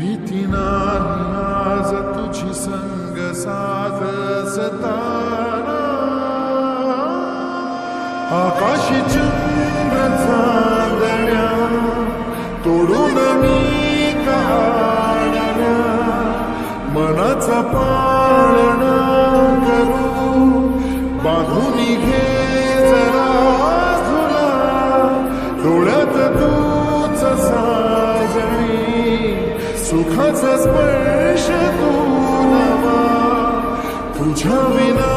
भीती नाही आज तुझी संग साथ सताना आकाशी चंद्र चांदण्या तोडून मी काढल्या मनाचा पाळणा करू बांधून घे जरा तुला डोळ्यात तूच साजणी सुखाचा स्पर्श तू नवा तुझ्या विना